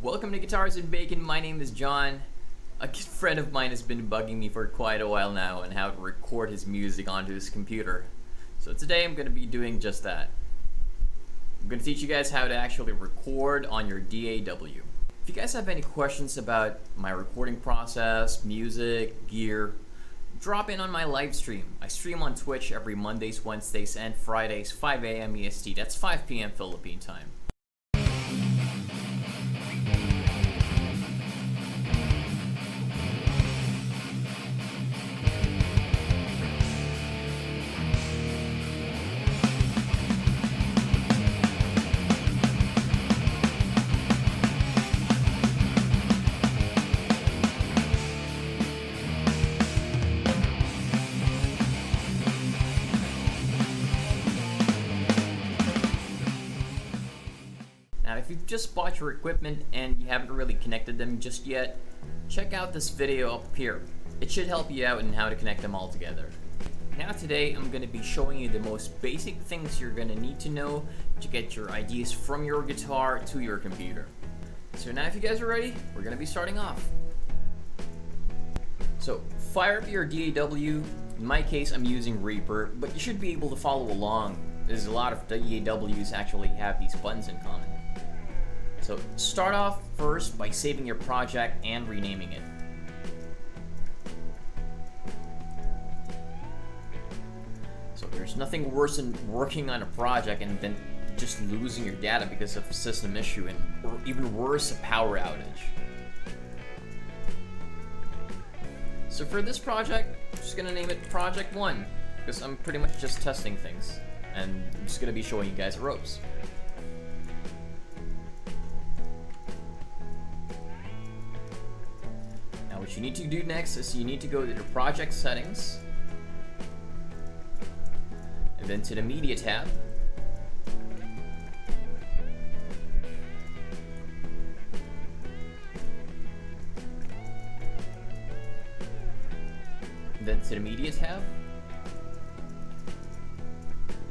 Welcome to Guitars and Bacon. My name is John. A good friend of mine has been bugging me for quite a while now on how to record his music onto his computer. So today I'm going to be doing just that. I'm going to teach you guys how to actually record on your DAW. If you guys have any questions about my recording process, music, gear, drop in on my live stream. I stream on Twitch every Mondays, Wednesdays, and Fridays, 5 a.m. EST. That's 5 p.m. Philippine time. Now, if you've just bought your equipment and you haven't really connected them just yet, check out this video up here. It should help you out in how to connect them all together. Now today, I'm going to be showing you the most basic things you're going to need to know to get your ideas from your guitar to your computer. So now if you guys are ready, we're going to be starting off. So fire up your DAW. In my case, I'm using Reaper, but you should be able to follow along. There's a lot of DAWs actually have these buttons in common. So start off first by saving your project and renaming it. So there's nothing worse than working on a project and then just losing your data because of a system issue and or even worse, a power outage. So for this project, I'm just gonna name it Project 1 because I'm pretty much just testing things and I'm just gonna be showing you guys the ropes. What you need to do next is you need to go to the project settings and then to the media tab. And then to the media tab.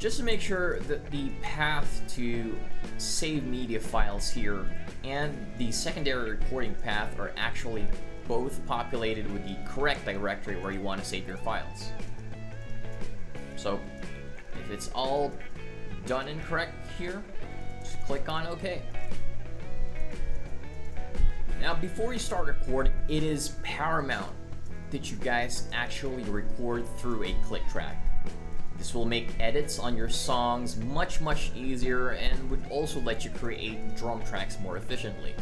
Just to make sure that the path to save media files here and the secondary recording path are actually both populated with the correct directory where you want to save your files. So if it's all done and correct here, just click on OK. Now before you start recording, it is paramount that you guys actually record through a click track. This will make edits on your songs much easier and would also let you create drum tracks more efficiently.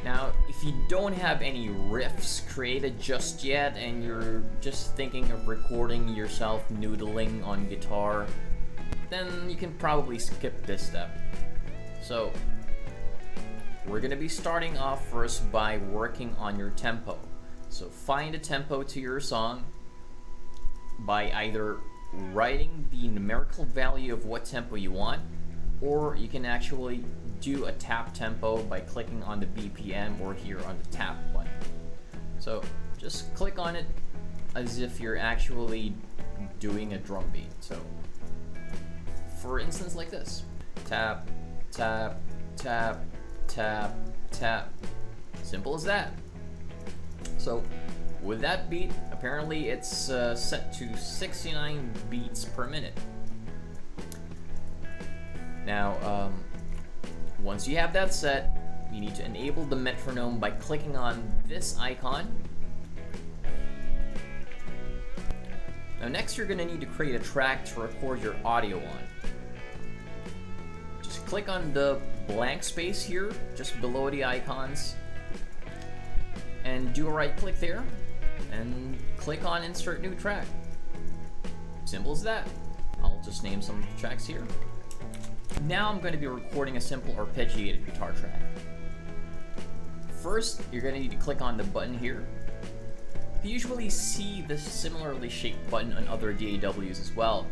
Now, if you don't have any riffs created just yet and you're just thinking of recording yourself noodling on guitar, then you can probably skip this step. So, we're going to be starting off first by working on your tempo. So find a tempo to your song by either writing the numerical value of what tempo you want, or you can actually do a tap tempo by clicking on the BPM or here on the tap button. So just click on it as if you're actually doing a drum beat. So for instance, like this: tap, tap, tap, tap, tap. Simple as that. So with that beat, apparently it's set to 69 beats per minute. Now, once you have that set, you need to enable the metronome by clicking on this icon. Now next you're going to need to create a track to record your audio on. Just click on the blank space here, just below the icons, and do a right click there, and click on Insert New Track. Simple as that. I'll just name some of the tracks here. Now I'm going to be recording a simple arpeggiated guitar track. First, you're going to need to click on the button here. You usually see this similarly shaped button on other DAWs as well.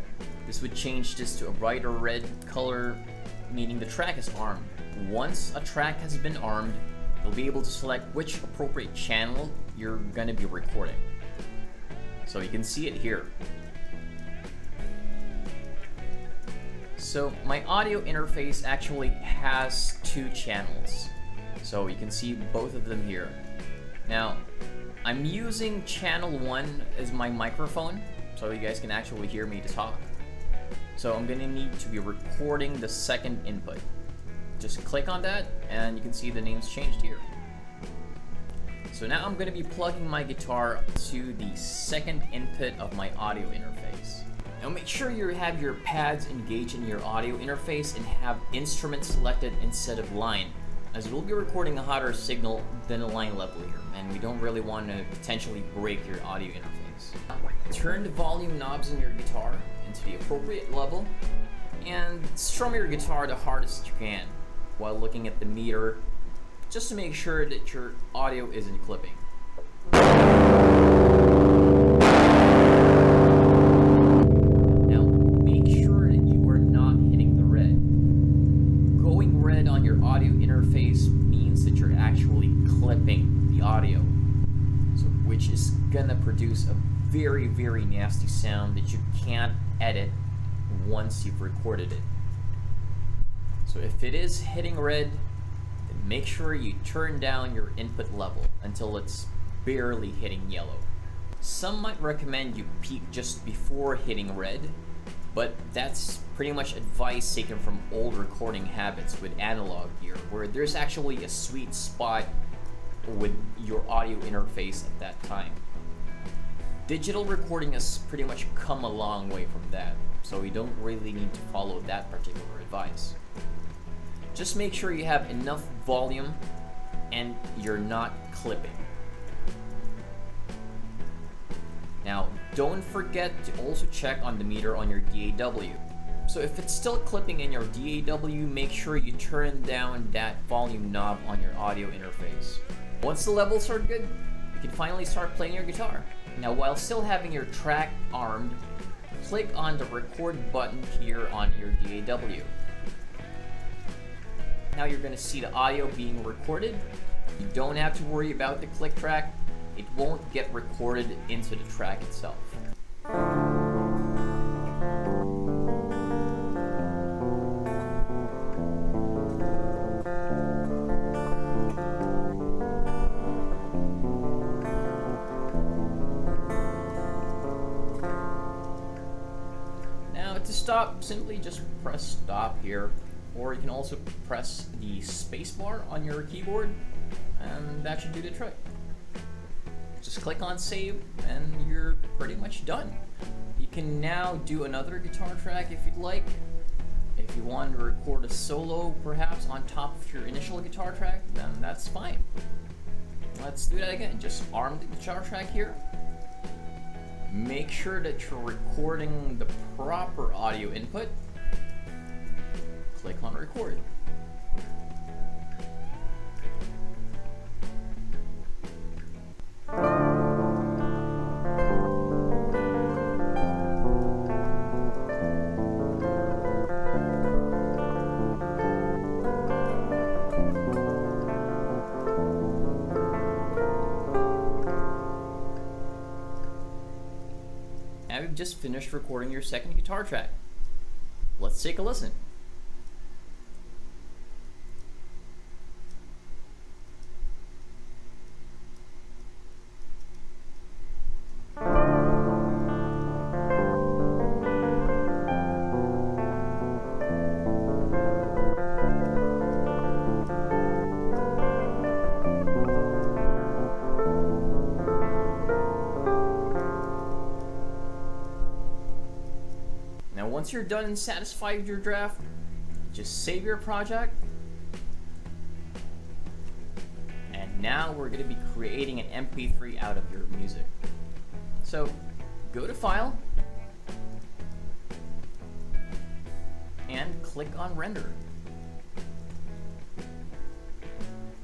This would change this to a brighter red color, meaning the track is armed. Once a track has been armed, you'll be able to select which appropriate channel you're going to be recording. So you can see it here. So my audio interface actually has two channels. So you can see both of them here. Now, I'm using channel 1 as my microphone, so you guys can actually hear me talk. So I'm gonna need to be recording the second input. Just click on that and you can see the names changed here. So now I'm gonna be plugging my guitar to the second input of my audio interface. Now make sure you have your pads engaged in your audio interface and have instrument selected instead of line, as we'll be recording a hotter signal than a line level here, and we don't really want to potentially break your audio interface. Turn the volume knobs in your guitar into the appropriate level, and strum your guitar the hardest you can, while looking at the meter, just to make sure that your audio isn't clipping. Now, make sure that you are not hitting the red. Going red on your audio interface means that you're actually clipping the audio, so which is gonna produce a very, very nasty sound that you can't edit once you've recorded it. So if it is hitting red, then make sure you turn down your input level until it's barely hitting yellow. Some might recommend you peak just before hitting red, but that's pretty much advice taken from old recording habits with analog gear, where there's actually a sweet spot with your audio interface at that time. Digital recording has pretty much come a long way from that, so you don't really need to follow that particular advice. Just make sure you have enough volume and you're not clipping. Now, don't forget to also check on the meter on your DAW. So if it's still clipping in your DAW, make sure you turn down that volume knob on your audio interface. Once the levels are good, you can finally start playing your guitar. Now, while still having your track armed, click on the record button here on your DAW. Now you're going to see the audio being recorded. You don't have to worry about the click track. It won't get recorded into the track itself. Now to stop, simply just press stop here. Or you can also press the spacebar on your keyboard, and that should do the trick. Just click on save, and you're pretty much done. You can now do another guitar track if you'd like. If you want to record a solo, perhaps on top of your initial guitar track, then that's fine. Let's do that again. Just arm the guitar track here. Make sure that you're recording the proper audio input. Click on record. Now you've just finished recording your second guitar track. Let's take a listen. Now once you're done and satisfied with your draft, just save your project. And now we're going to be creating an MP3 out of your music. So go to File and click on Render.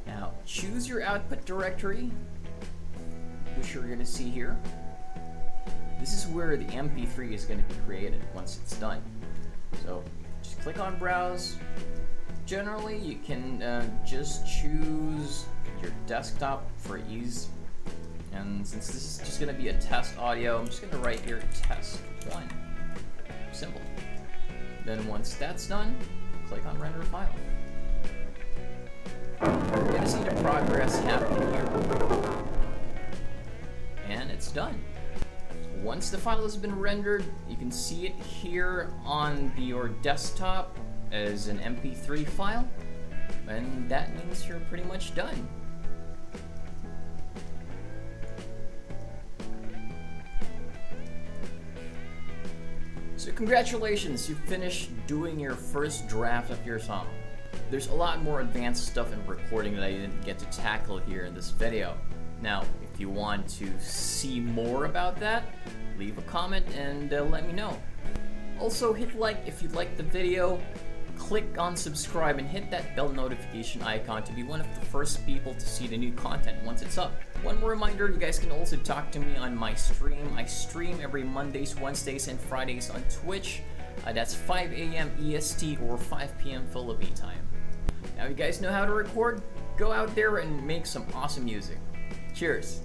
Now choose your output directory, which you're going to see here. This is where the MP3 is going to be created once it's done. So just click on Browse. Generally, you can just choose your desktop for ease. And since this is just going to be a test audio, I'm just going to write here test 1. Simple. Then once that's done, click on Render File. You're gonna see the progress happening here. And it's done. Once the file has been rendered, you can see it here on your desktop as an MP3 file, and that means you're pretty much done. So congratulations, you finished doing your first draft of your song. There's a lot more advanced stuff in recording that I didn't get to tackle here in this video. Now, if you want to see more about that, leave a comment and let me know. Also, hit like if you liked the video, click on subscribe and hit that bell notification icon to be one of the first people to see the new content once it's up. One more reminder, you guys can also talk to me on my stream. I stream every Mondays, Wednesdays, and Fridays on Twitch. That's 5 a.m. EST or 5 p.m. Philippine time. Now you guys know how to record? Go out there and make some awesome music. Cheers!